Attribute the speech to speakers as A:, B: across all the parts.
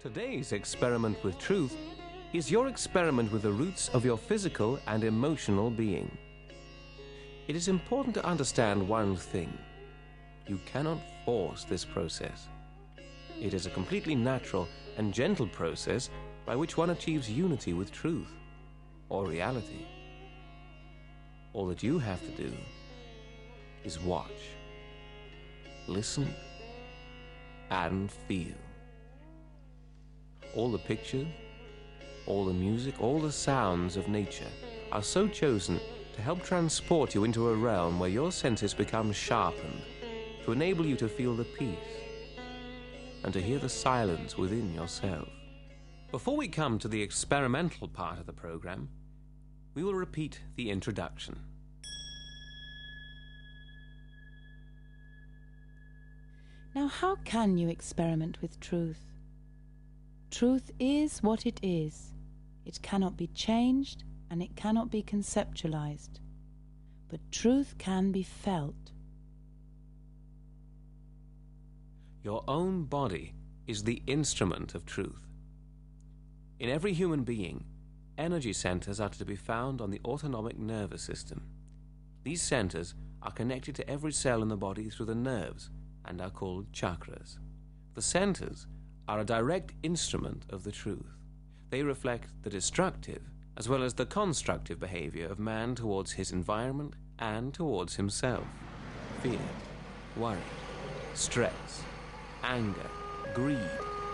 A: Today's experiment with truth is your experiment with the roots of your physical and emotional being. It is important to understand one thing. You cannot force this process. It is a completely natural and gentle process by which one achieves unity with truth or reality. All that you have to do is watch, listen, and feel. All the pictures, all the music, all the sounds of nature are so chosen to help transport you into a realm where your senses become sharpened, to enable you to feel the peace and to hear the silence within yourself. Before we come to the experimental part of the program, we will repeat the introduction.
B: Now, how can you experiment with truth? Truth is what it is. It cannot be changed and it cannot be conceptualized. But truth can be felt.
A: Your own body is the instrument of truth. In every human being, energy centers are to be found on the autonomic nervous system. These centers are connected to every cell in the body through the nerves and are called chakras. The centers are a direct instrument of the truth. They reflect the destructive as well as the constructive behavior of man towards his environment and towards himself. Fear, worry, stress, anger, greed,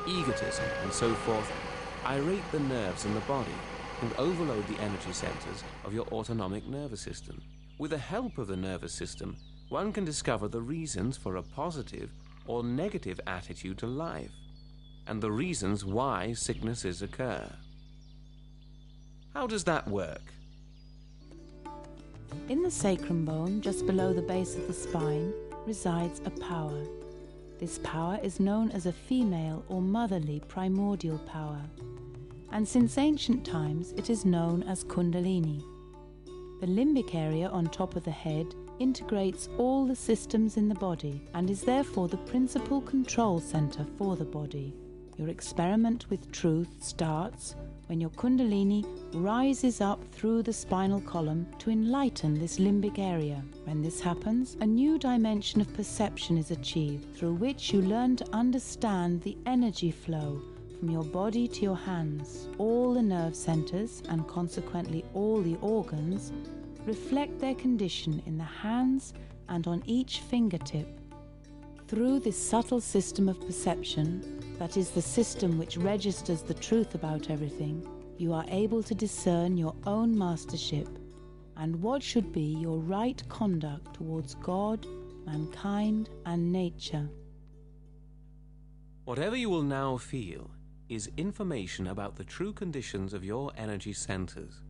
A: egotism, and so forth irate the nerves in the body and overload the energy centers of your autonomic nervous system. With the help of the nervous system, one can discover the reasons for a positive or negative attitude to life, and the reasons why sicknesses occur. How does that work?
B: In the sacrum bone, just below the base of the spine, resides a power. This power is known as a female or motherly primordial power, and since ancient times it is known as Kundalini. The limbic area on top of the head integrates all the systems in the body and is therefore the principal control center for the body. Your experiment with truth starts when your Kundalini rises up through the spinal column to enlighten this limbic area. When this happens, a new dimension of perception is achieved through which you learn to understand the energy flow from your body to your hands. All the nerve centers, and consequently all the organs, reflect their condition in the hands and on each fingertip. Through this subtle system of perception, that is the system which registers the truth about everything, you are able to discern your own mastership and what should be your right conduct towards God, mankind, and nature.
A: Whatever you will now feel is information about the true conditions of your energy centers,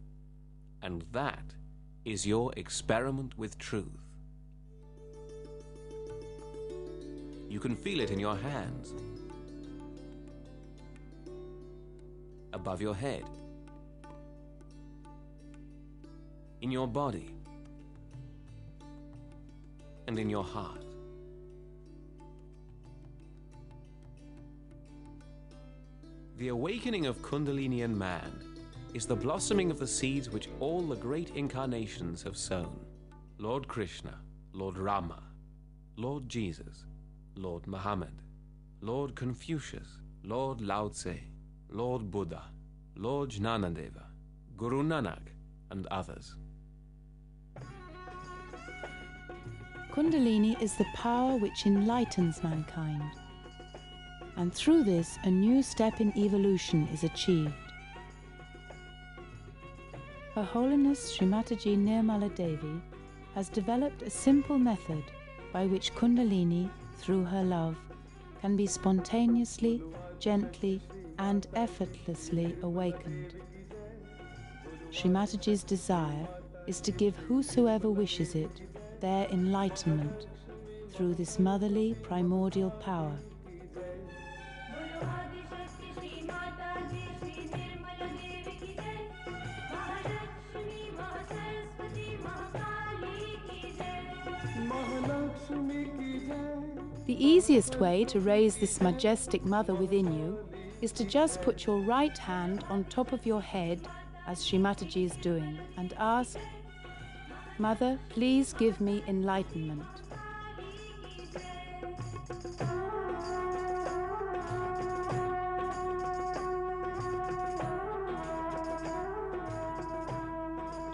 A: and that is your experiment with truth. You can feel it in your hands, above your head, in your body, and in your heart. The awakening of Kundalini in man is the blossoming of the seeds which all the great incarnations have sown. Lord Krishna, Lord Rama, Lord Jesus, Lord Muhammad, Lord Confucius, Lord Lao Tse, Lord Buddha, Lord Jnanadeva, Guru Nanak, and others.
B: Kundalini is the power which enlightens mankind, and through this a new step in evolution is achieved. Her Holiness Srimataji Nirmala Devi has developed a simple method by which Kundalini, through her love, can be spontaneously, gently, and effortlessly awakened. Srimataji's desire is to give whosoever wishes it their enlightenment through this motherly primordial power. The easiest way to raise this majestic mother within you is to just put your right hand on top of your head, as Shri Mataji is doing, and ask, Mother, please give me enlightenment.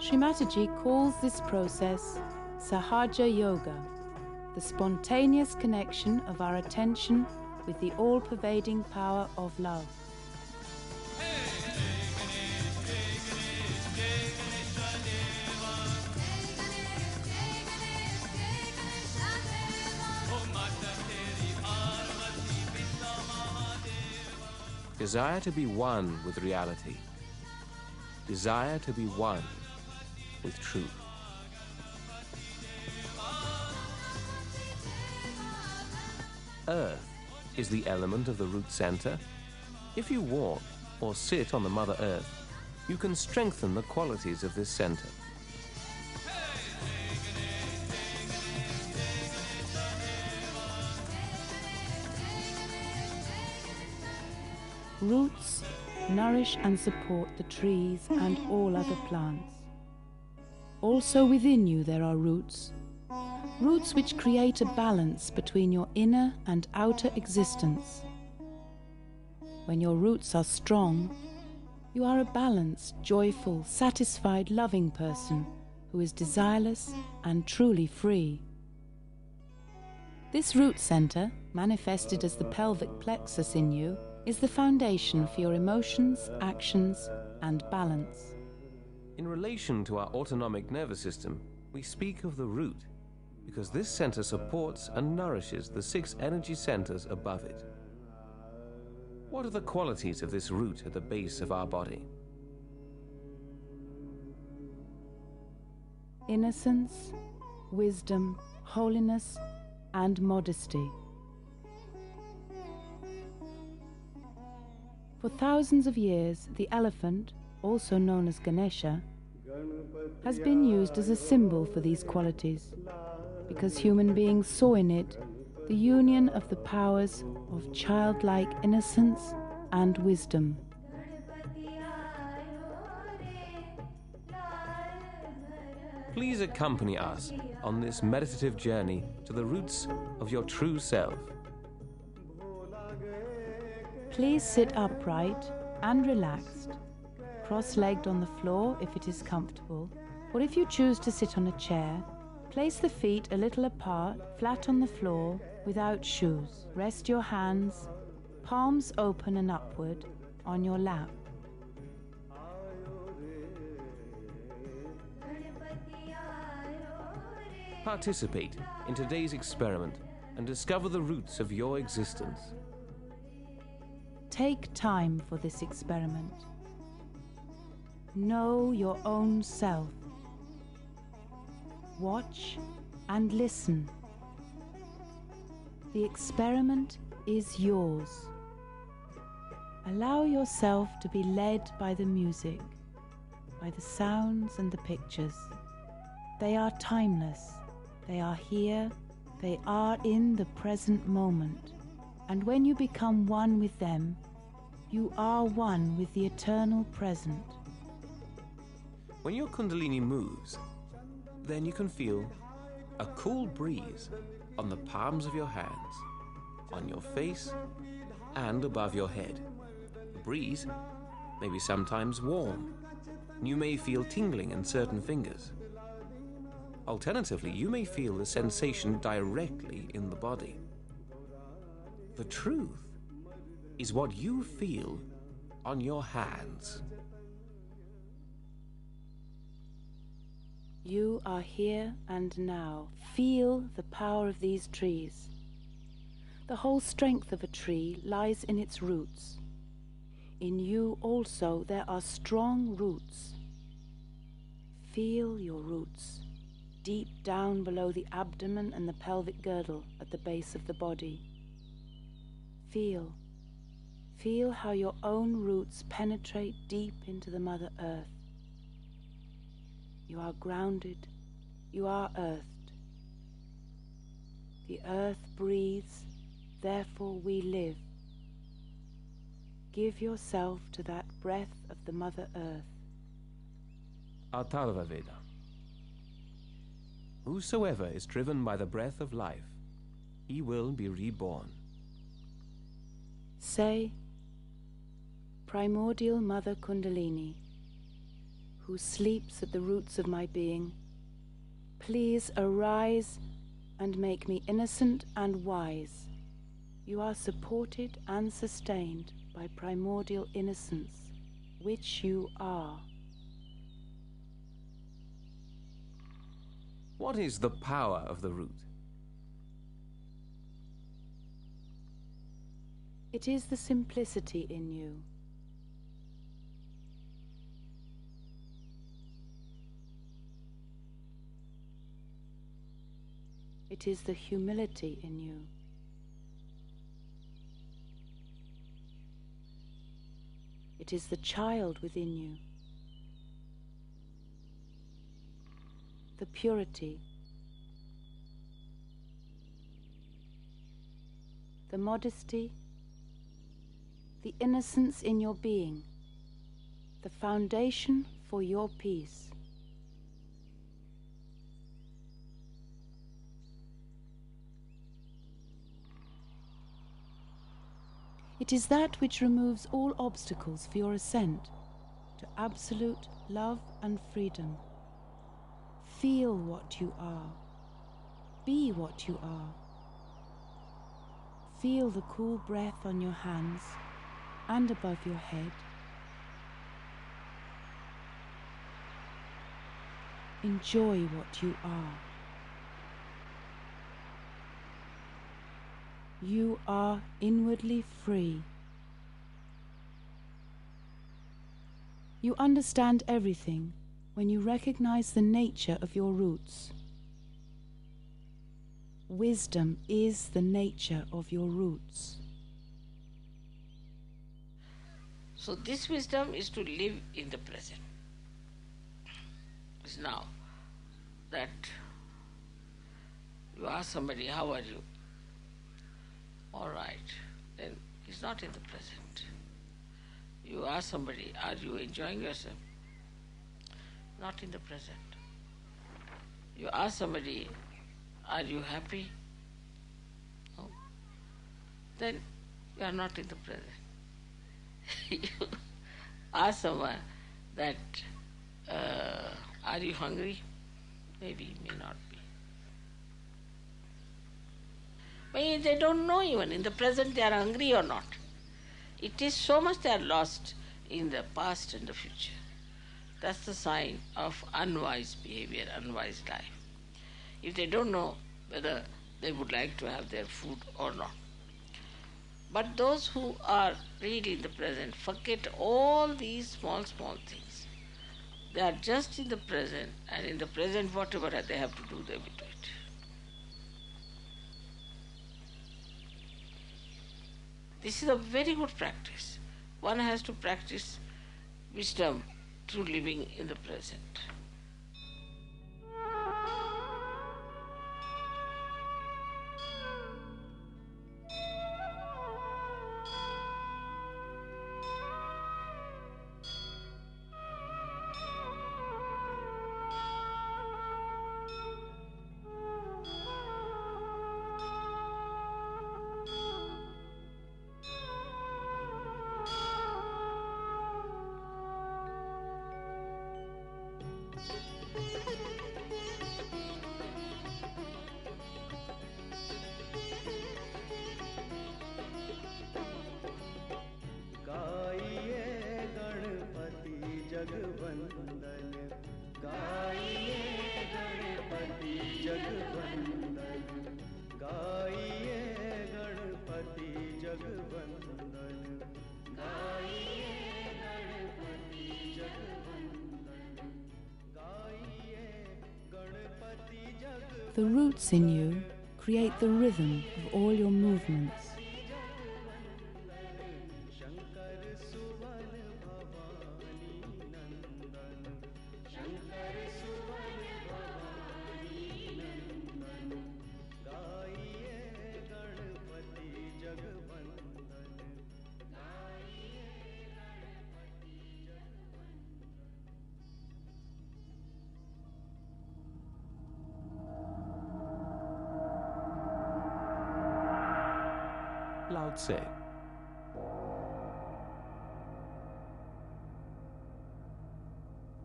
B: Shri Mataji calls this process Sahaja Yoga, the spontaneous connection of our attention with the all-pervading power of love.
A: Desire to be one with reality. Desire to be one with truth. Earth is the element of the root center. If you walk or sit on the Mother Earth, you can strengthen the qualities of this center.
B: Roots nourish and support the trees and all other plants. Also within you there are roots. Roots which create a balance between your inner and outer existence. When your roots are strong, you are a balanced, joyful, satisfied, loving person who is desireless and truly free. This root center, manifested as the pelvic plexus in you, is the foundation for your emotions, actions, and balance.
A: In relation to our autonomic nervous system, we speak of the root because this center supports and nourishes the 6 energy centers above it. What are the qualities of this root at the base of our body?
B: Innocence, wisdom, holiness, and modesty. For thousands of years, the elephant, also known as Ganesha, has been used as a symbol for these qualities, because human beings saw in it the union of the powers of childlike innocence and wisdom.
A: Please accompany us on this meditative journey to the roots of your true self.
B: Please sit upright and relaxed, cross-legged on the floor if it is comfortable, or if you choose to sit on a chair, place the feet a little apart, flat on the floor, without shoes. Rest your hands, palms open and upward, on your lap.
A: Participate in today's experiment and discover the roots of your existence.
B: Take time for this experiment. Know your own self. Watch and listen. The experiment is yours. Allow yourself to be led by the music, by the sounds and the pictures. They are timeless. They are here. They are in the present moment. And when you become one with them, you are one with the eternal present.
A: When your Kundalini moves, then you can feel a cool breeze on the palms of your hands, on your face, and above your head. The breeze may be sometimes warm, and you may feel tingling in certain fingers. Alternatively, you may feel the sensation directly in the body. The truth is what you feel on your hands.
B: You are here and now. Feel the power of these trees. The whole strength of a tree lies in its roots. In you also there are strong roots. Feel your roots, deep down below the abdomen and the pelvic girdle at the base of the body. Feel how your own roots penetrate deep into the Mother Earth. You are grounded, you are earthed. The earth breathes, therefore we live. Give yourself to that breath of the Mother Earth.
A: Atharva Veda. Whosoever is driven by the breath of life, he will be reborn.
B: Say, Primordial Mother Kundalini, who sleeps at the roots of my being, please arise and make me innocent and wise. You are supported and sustained by primordial innocence, which you are.
A: What is the power of the root?
B: It is the simplicity in you. It is the humility in you. It is the child within you. The purity. The modesty. The innocence in your being. The foundation for your peace. It is that which removes all obstacles for your ascent to absolute love and freedom. Feel what you are. Be what you are. Feel the cool breath on your hands and above your head. Enjoy what you are. You are inwardly free. You understand everything when you recognize the nature of your roots. Wisdom is the nature of your roots.
C: So this wisdom is to live in the present. It's now that you ask somebody, how are you? All right, then he's not in the present. You ask somebody, are you enjoying yourself? Not in the present. You ask somebody, are you happy? No. Then you are not in the present. You ask someone that, are you hungry? Maybe, may not be. Maybe they don't know even in the present they are hungry or not. It is so much they are lost in the past and the future. That's the sign of unwise behavior, unwise life. If they don't know whether they would like to have their food or not. But those who are really in the present forget all these small things. They are just in the present, and in the present whatever they have to do, they will do it. This is a very good practice. One has to practice wisdom through living in the present.
B: The roots in you create the rhythm of all your movements.
A: Tse.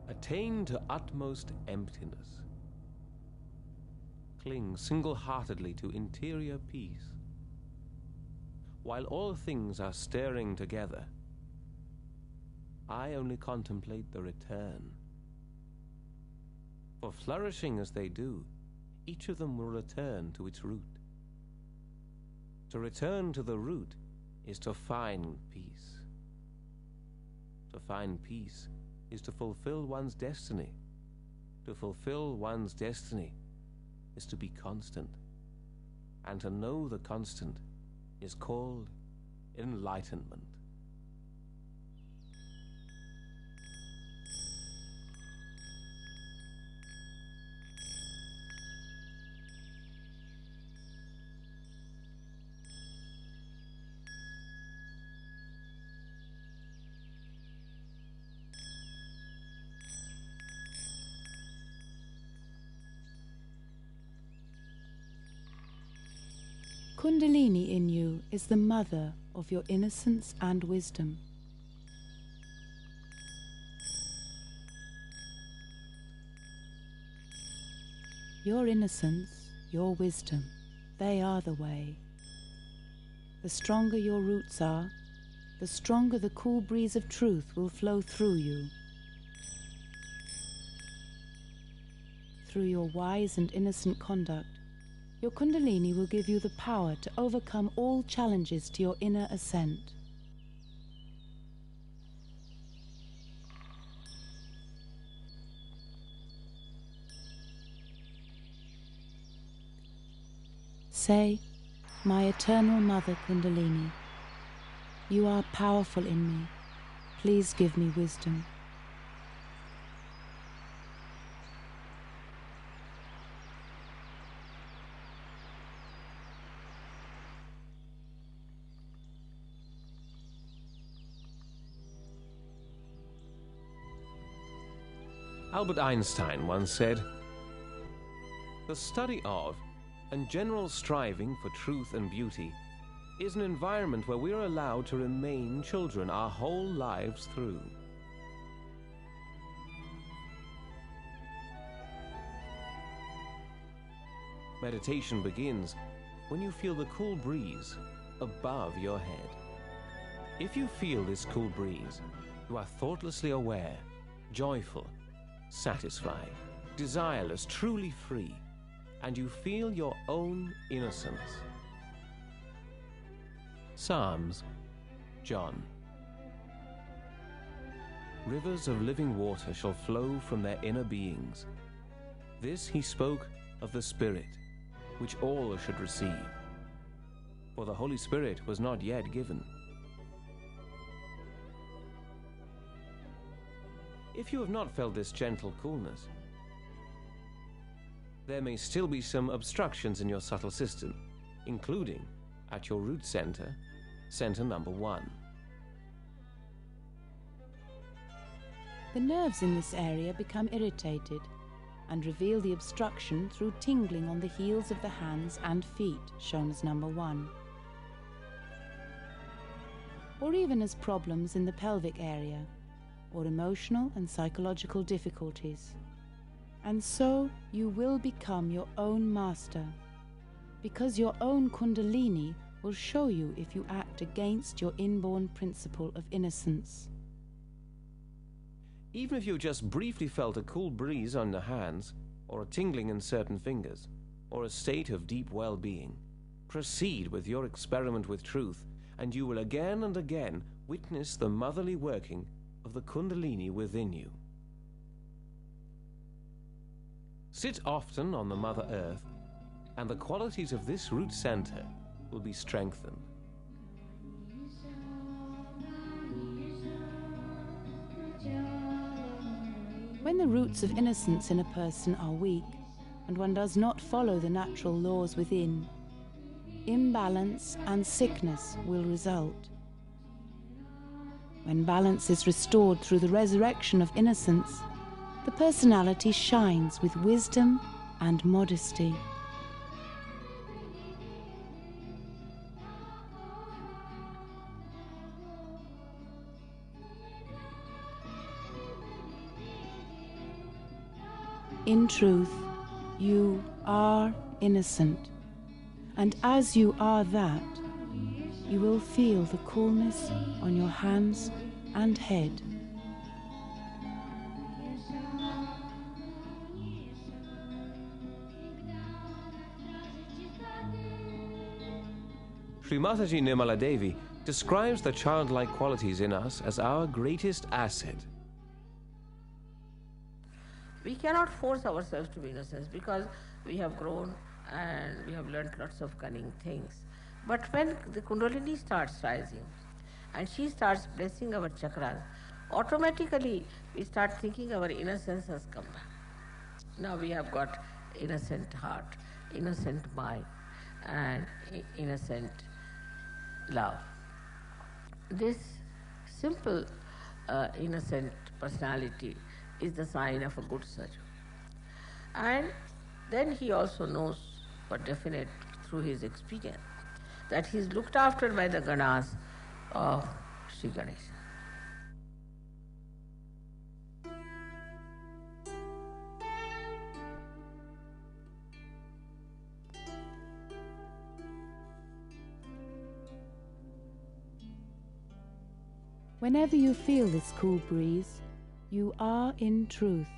A: Attain to utmost emptiness. Cling single-heartedly to interior peace. While all things are stirring together, I only contemplate the return. For flourishing as they do, each of them will return to its root. To return to the root is to find peace. To find peace is to fulfill one's destiny. To fulfill one's destiny is to be constant. And to know the constant is called enlightenment.
B: Kundalini in you is the mother of your innocence and wisdom. Your innocence, your wisdom, they are the way. The stronger your roots are, the stronger the cool breeze of truth will flow through you. Through your wise and innocent conduct, your Kundalini will give you the power to overcome all challenges to your inner ascent. Say, my eternal mother Kundalini, you are powerful in me. Please give me wisdom.
A: Albert Einstein once said, "The study of and general striving for truth and beauty is an environment where we are allowed to remain children our whole lives through." Meditation begins when you feel the cool breeze above your head. If you feel this cool breeze, you are thoughtlessly aware, joyful, satisfied, desireless, truly free, and you feel your own innocence. Psalms, John. Rivers of living water shall flow from their inner beings. This he spoke of the Spirit, which all should receive. For the Holy Spirit was not yet given. If you have not felt this gentle coolness, there may still be some obstructions in your subtle system, including at your root center, center number 1.
B: The nerves in this area become irritated and reveal the obstruction through tingling on the heels of the hands and feet, shown as number 1. Or even as problems in the pelvic area, or emotional and psychological difficulties. And so you will become your own master, because your own Kundalini will show you if you act against your inborn principle of innocence.
A: Even if you just briefly felt a cool breeze on the hands, or a tingling in certain fingers, or a state of deep well-being, proceed with your experiment with truth, and you will again and again witness the motherly working of the Kundalini within you. Sit often on the Mother Earth, and the qualities of this root center will be strengthened.
B: When the roots of innocence in a person are weak, and one does not follow the natural laws within, imbalance and sickness will result. When balance is restored through the resurrection of innocence, the personality shines with wisdom and modesty. In truth, you are innocent, and as you are that, you will feel the coolness on your hands and head.
A: Sri Mataji Nirmala Devi describes the childlike qualities in us as our greatest asset.
C: We cannot force ourselves to be innocent because we have grown and we have learnt lots of cunning things. But when the Kundalini starts rising and she starts blessing our chakras, automatically we start thinking our innocence has come back. Now we have got innocent heart, innocent mind, and innocent love. This simple, innocent personality is the sign of a good surgeon. And then he also knows for definite through his experience that he is looked after by the Ganas of Sri Ganesha.
B: Whenever you feel this cool breeze, you are in truth.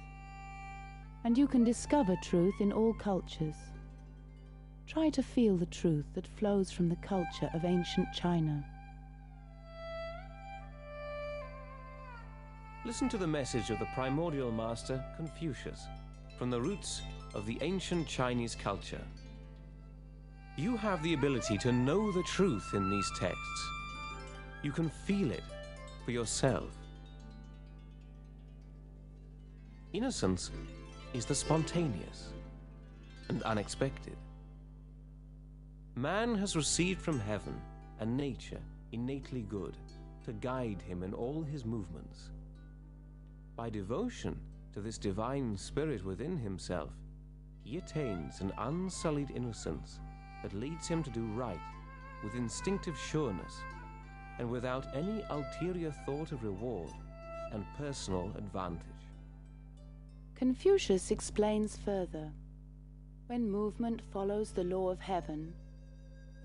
B: And you can discover truth in all cultures. Try to feel the truth that flows from the culture of ancient China.
A: Listen to the message of the primordial master Confucius from the roots of the ancient Chinese culture. You have the ability to know the truth in these texts. You can feel it for yourself. Innocence is the spontaneous and unexpected. Man has received from heaven a nature innately good to guide him in all his movements. By devotion to this divine spirit within himself, he attains an unsullied innocence that leads him to do right with instinctive sureness and without any ulterior thought of reward and personal advantage.
B: Confucius explains further, when movement follows the law of heaven,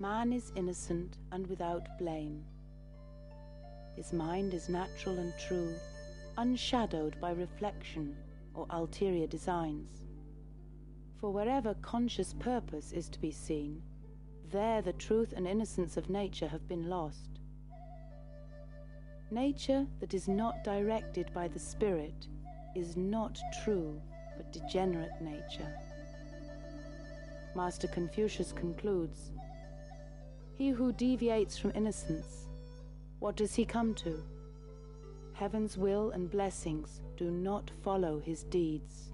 B: man is innocent and without blame. His mind is natural and true, unshadowed by reflection or ulterior designs. For wherever conscious purpose is to be seen, there the truth and innocence of nature have been lost. Nature that is not directed by the spirit is not true, but degenerate nature. Master Confucius concludes, he who deviates from innocence, what does he come to? Heaven's will and blessings do not follow his deeds.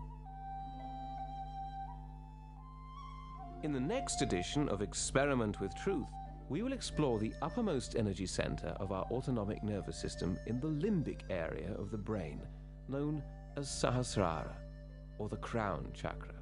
A: In the next edition of Experiment with Truth, we will explore the uppermost energy center of our autonomic nervous system in the limbic area of the brain, known as Sahasrara, or the crown chakra.